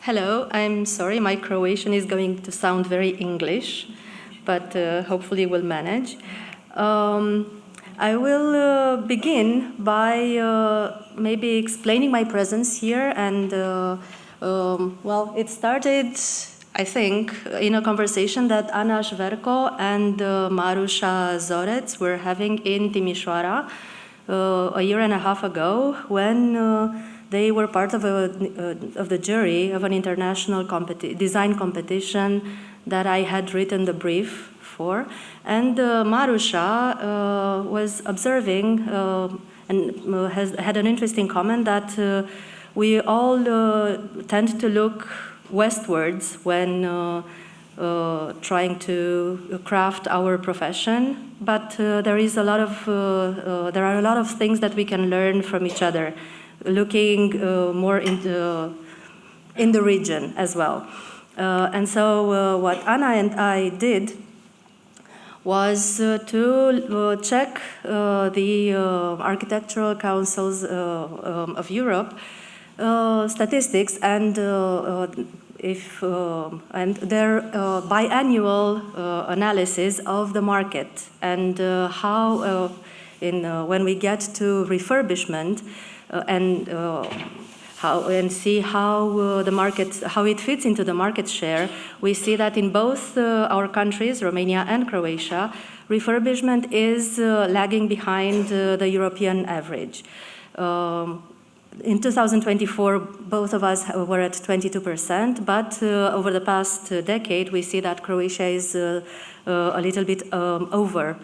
Hello, I'm sorry, my Croatian is going to sound very English, but hopefully we'll manage. I will begin by maybe explaining my presence here, and well, it started, I think, in a conversation that Ana Șverco and Maruša Zorec were having in Timișoara a year and a half ago, when they were part of the jury of an international design competition that I had written the brief for. And Maruša was observing and had an interesting comment that we all tend to look westwards when trying to craft our profession, but there are a lot of things that we can learn from each other, looking more in the region as well. And so what Ana and I did was to check the architectural councils of Europe statistics and their biannual analysis of the market, and how when we get to refurbishment and see how the market, how it fits into the market share, we see that in both our countries, Romania and Croatia, refurbishment is lagging behind the European average. In 2024, both of us were at 22%, but over the past decade, we see that Croatia is a little bit over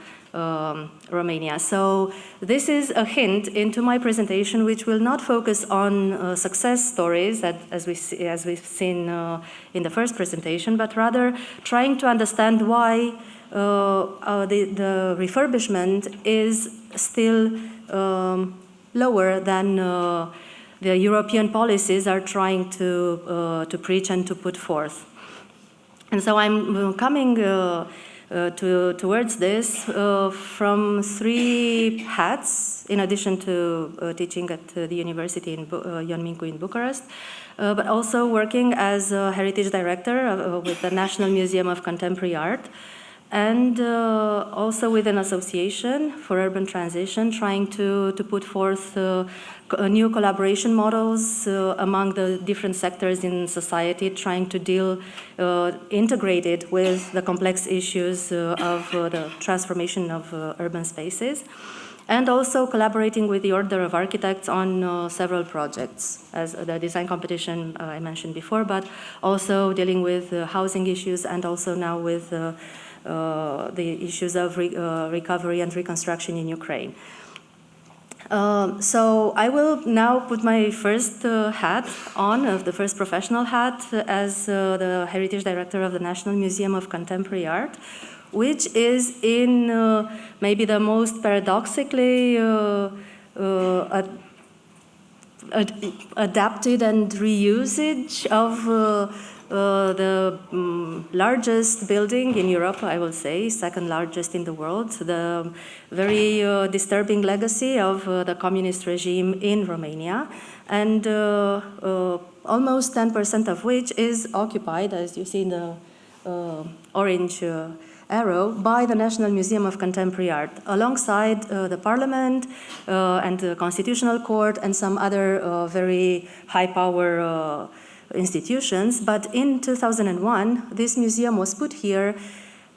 Romania. So this is a hint into my presentation, which will not focus on success stories, as we've seen in the first presentation, but rather trying to understand why the refurbishment is still lower than the European policies are trying to preach and to put forth. And so I'm coming towards this from three hats, in addition to teaching at the university in Mincu in Bucharest, but also working as a heritage director with the National Museum of Contemporary Art, and also with an association for urban transition, trying to put forth new collaboration models among the different sectors in society, trying to deal integrated with the complex issues of the transformation of urban spaces, and also collaborating with the Order of Architects on several projects, as the design competition I mentioned before, but also dealing with housing issues, and also now with the issues of recovery and reconstruction in Ukraine. So I will now put my first hat on, the first professional hat, as the Heritage Director of the National Museum of Contemporary Art, which is in maybe the most paradoxically adapted and reusage of the largest building in Europe, I will say, second largest in the world, the very disturbing legacy of the communist regime in Romania, and almost 10% of which is occupied, as you see in the orange arrow, by the National Museum of Contemporary Art, alongside the Parliament and the Constitutional Court and some other very high-power institutions. But in 2001, this museum was put here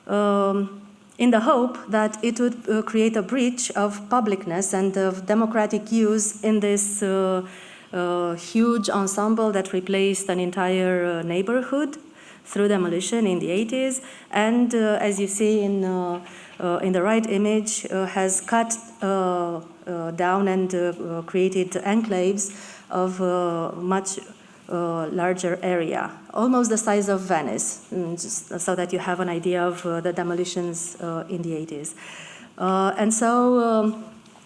in the hope that it would create a bridge of publicness and of democratic use in this huge ensemble that replaced an entire neighborhood through demolition in the 80s, and as you see in the right image, has cut down and created enclaves of much larger area, almost the size of Venice, just so that you have an idea of the demolitions in the 80s. And so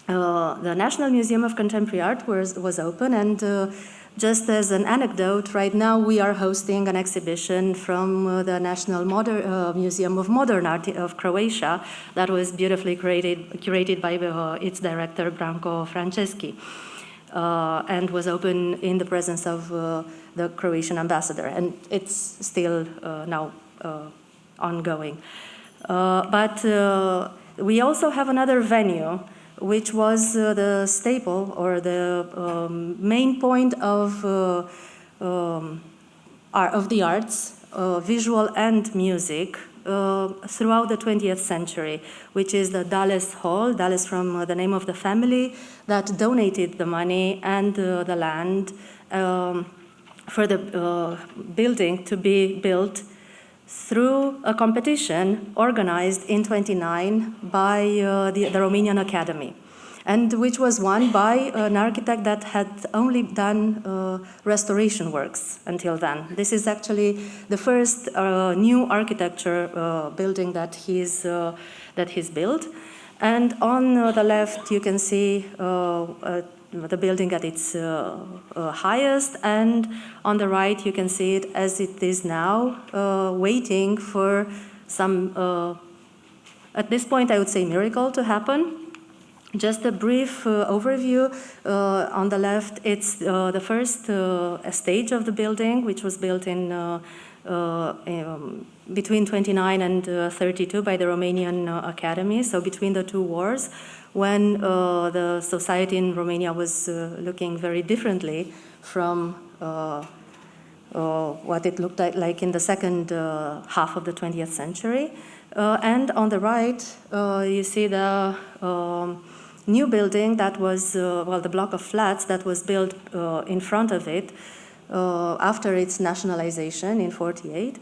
the National Museum of Contemporary Art was open, and just as an anecdote, right now we are hosting an exhibition from the National Museum of Modern Art of Croatia that was beautifully curated by its director, Branko Franceschi. and was open in the presence of the Croatian ambassador, and it's still now ongoing. But we also have another venue, which was the staple or the main point of the arts, visual and music, throughout the 20th century, which is the Dales Hall, Dales from the name of the family that donated the money and the land for the building to be built through a competition organized in 29 by the Romanian Academy, and which was won by an architect that had only done restoration works until then. This is actually the first new architecture building that he's built. And on the left, you can see the building at its highest, and on the right, you can see it as it is now, waiting for some, at this point, I would say, miracle to happen. Just a brief overview. On the left, it's the first stage of the building, which was built in between 29 and 32 by the Romanian Academy, so between the two wars, when the society in Romania was looking very differently from what it looked like in the second half of the 20th century. And on the right, you see the new building that was, the block of flats that was built in front of it after its nationalization in 48,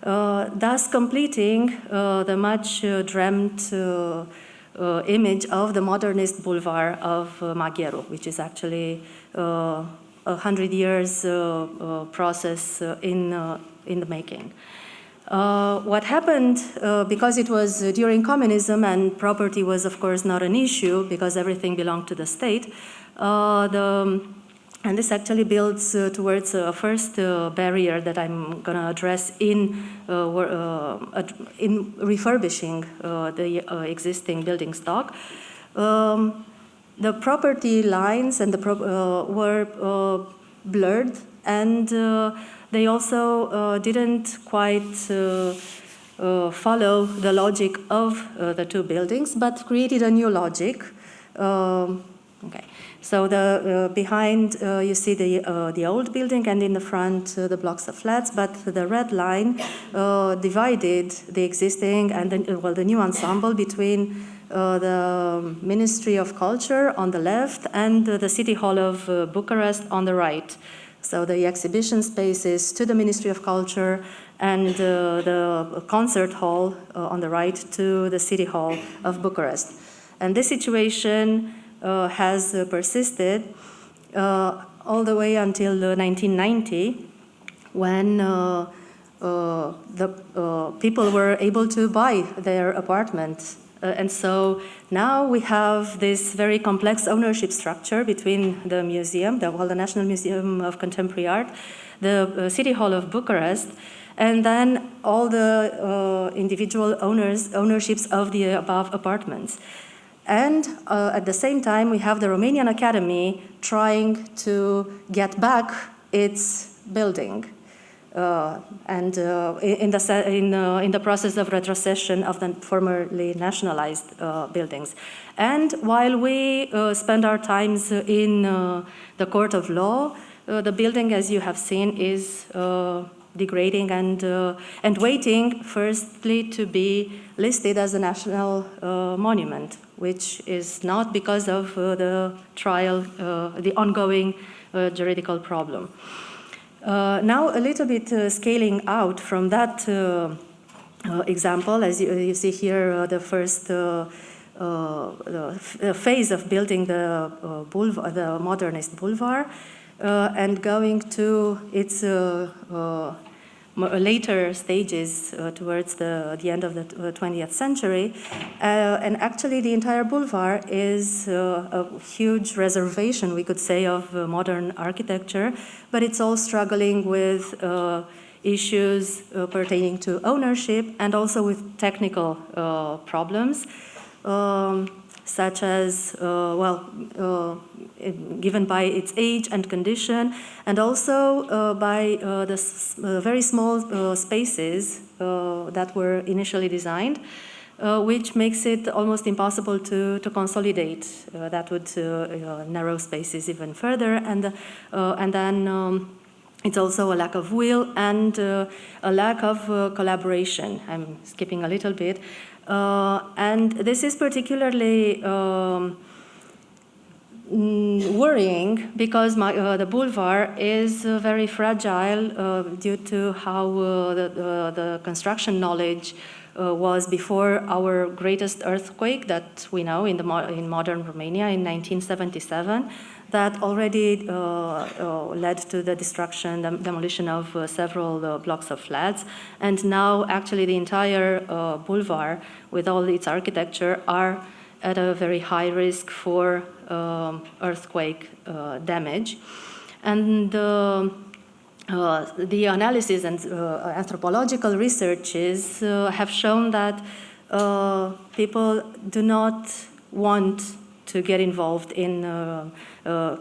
thus completing the much dreamt image of the modernist boulevard of Magheru, which is actually 100 years process in the making. What happened, because it was during communism and property was of course not an issue because everything belonged to the state, and this actually builds towards a first barrier that I'm going to address in refurbishing the existing building stock. The property lines and were blurred, and they also didn't quite follow the logic of the two buildings, but created a new logic. Okay. So the behind you see the old building, and in the front the blocks of flats. But the red line divided the existing and the new ensemble between the Ministry of Culture on the left and the City Hall of Bucharest on the right. So the exhibition spaces to the Ministry of Culture, and the concert hall on the right to the City Hall of Bucharest. And this situation has persisted all the way until 1990, when the people were able to buy their apartments. And so now we have this very complex ownership structure between the museum, the National Museum of Contemporary Art, the City Hall of Bucharest, and then all the individual ownerships of the above apartments. And at the same time, we have the Romanian Academy trying to get back its building, and in the process of retrocession of the formerly nationalized buildings. And while we spend our times in the court of law, the building, as you have seen, is degrading and waiting, firstly, to be listed as a national monument, which is not because of the trial, the ongoing juridical problem. Now, a little bit scaling out from that example, as you see here, the first phase of building the boulevard, the Modernist boulevard, and going to its later stages towards the end of the 20th century. And actually the entire boulevard is a huge reservation, we could say, of modern architecture, but it's all struggling with issues pertaining to ownership and also with technical problems. such as, given by its age and condition, and also by the very small spaces that were initially designed, which makes it almost impossible to consolidate. That would narrow spaces even further, and then it's also a lack of will and a lack of collaboration. I'm skipping a little bit. And this is particularly worrying because the boulevard is very fragile due to how the construction knowledge was before our greatest earthquake that we know in modern Romania in 1977. That already led to the destruction, the demolition of several blocks of flats. And now actually the entire boulevard with all its architecture are at a very high risk for earthquake damage. And the analysis and anthropological researches have shown that people do not want to get involved in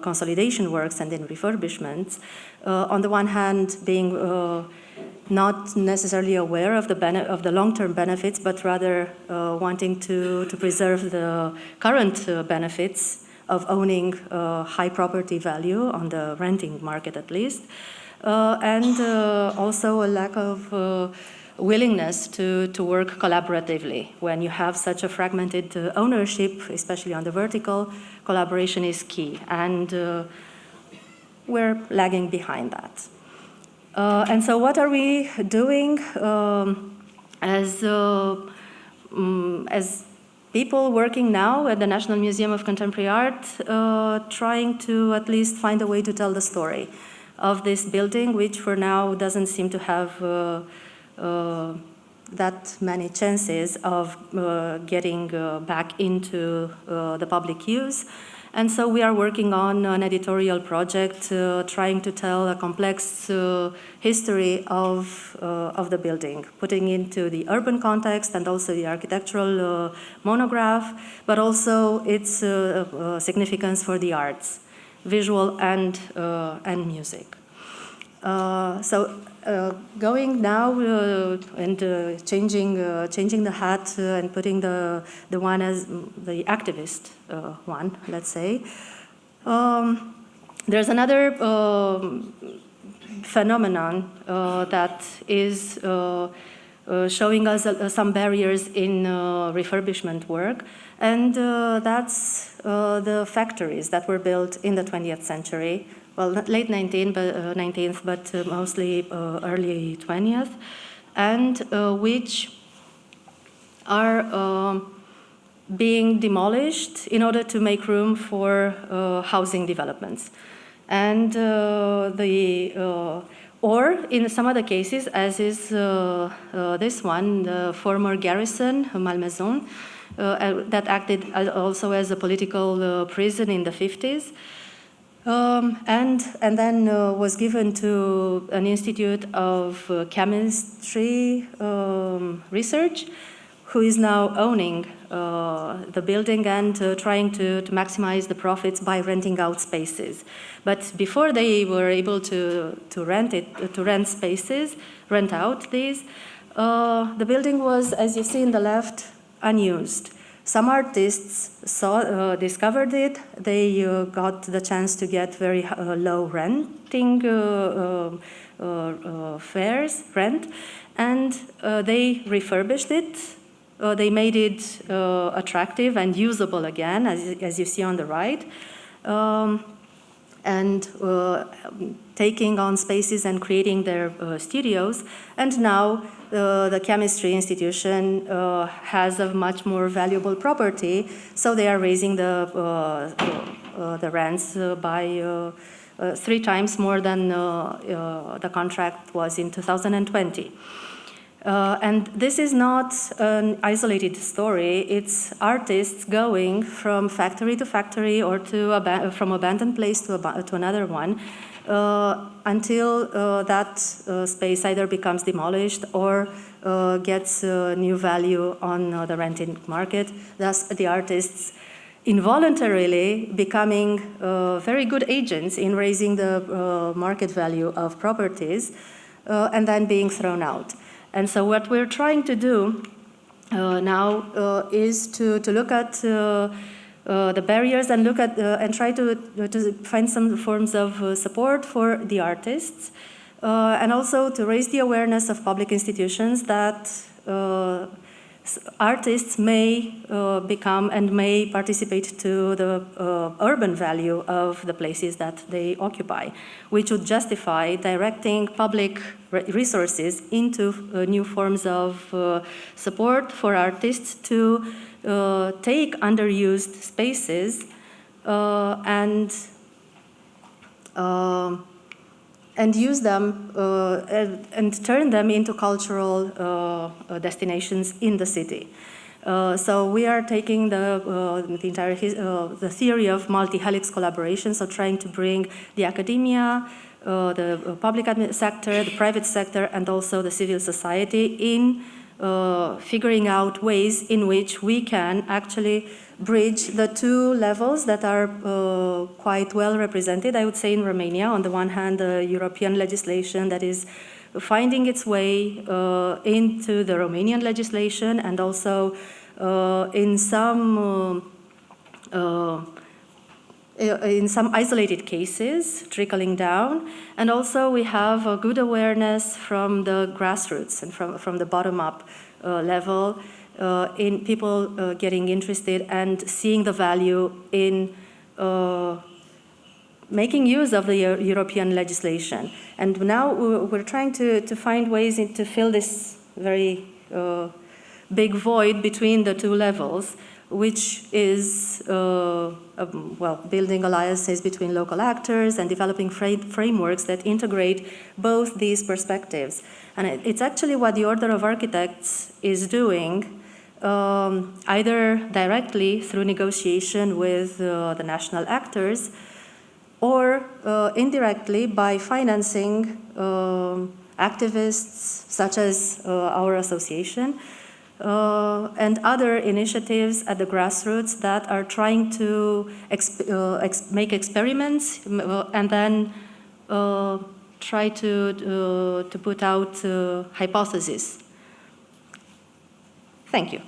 consolidation works and in refurbishments. On the one hand, being not necessarily aware of the long-term benefits, but rather wanting to preserve the current benefits of owning high property value on the renting market at least, and also a lack of willingness to work collaboratively. When you have such a fragmented ownership, especially on the vertical, collaboration is key, and we're lagging behind that. And so what are we doing as people working now at the National Museum of Contemporary Art, trying to at least find a way to tell the story of this building, which for now doesn't seem to have that many chances of getting back into the public use. And so we are working on an editorial project trying to tell a complex history of the building, putting into the urban context and also the architectural monograph, but also its significance for the arts, visual and music. Going now and changing the hat and putting the one as the activist one, let's say. There's another phenomenon that is showing us some barriers in refurbishment work, and that's the factories that were built in the 20th century. Well, not late 19th, but mostly early 20th, and which are being demolished in order to make room for housing developments. And or in some other cases, as is this one, the former garrison, Malmaison, that acted also as a political prison in the 50s. And then was given to an institute of chemistry research, who is now owning the building and trying to maximize the profits by renting out spaces. But before they were able to rent spaces, rent out these, the building was, as you see in the left, unused. Some artists discovered it. They got the chance to get very low renting rent, and they refurbished it. They made it attractive and usable again, as you see on the right, and taking on spaces and creating their studios. And now the chemistry institution has a much more valuable property, so they are raising the rents by 3 times more than the contract was in 2020. And this is not an isolated story. It's artists going from factory to factory or from abandoned place to another one until that space either becomes demolished or gets new value on the renting market. Thus, the artists involuntarily becoming very good agents in raising the market value of properties and then being thrown out. And so what we're trying to do now is to look at the barriers and look at and try to find some forms of support for the artists, and also to raise the awareness of public institutions that artists may become and may participate to the urban value of the places that they occupy, which would justify directing public resources into new forms of support for artists to take underused spaces and use them and turn them into cultural destinations in the city. So we are taking the entire the theory of multi-helix collaboration, so trying to bring the academia, the public sector, the private sector, and also the civil society in figuring out ways in which we can actually bridge the two levels that are quite well represented, I would say, in Romania. On the one hand, the European legislation that is finding its way into the Romanian legislation, and also in some isolated cases trickling down. And also we have a good awareness from the grassroots and from the bottom-up level in people getting interested and seeing the value in making use of the European legislation. And now we're trying to find ways to fill this very big void between the two levels, which is building alliances between local actors and developing frameworks that integrate both these perspectives. And it's actually what the Order of Architects is doing, either directly through negotiation with the national actors, or indirectly by financing activists such as our association, and other initiatives at the grassroots that are trying to make experiments and then try to put out hypotheses. Thank you.